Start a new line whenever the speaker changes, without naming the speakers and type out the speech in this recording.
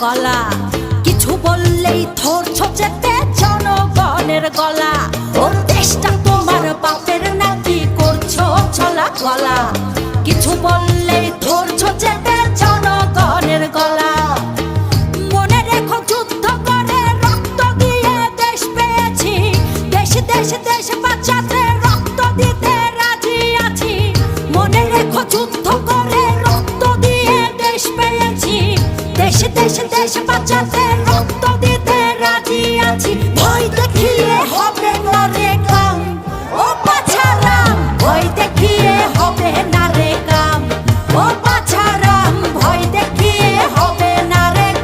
গলা, কিছু বললেই ধরছো চেপে জনগণের গলা। ওর দেশটা তোমার বাপের নাকি করছো ছলা গলা, কিছু বললেই ধরছো চেপে জনগণের গলা। মনে রেখো যুদ্ধ করে রক্ত দিয়ে দেশ পেয়েছি, দেশ দেশ দেশ বাঁচাতে রক্ত দিতে রাজি আছি। মনে রেখো যুদ্ধ করে রক্ত দিয়ে দেশ পেয়েছি, দেশ দেশ দেশ বাঁচাতে রক্ত দিতে রাজি আছি। ভয় দেখিয়ে হবে না রে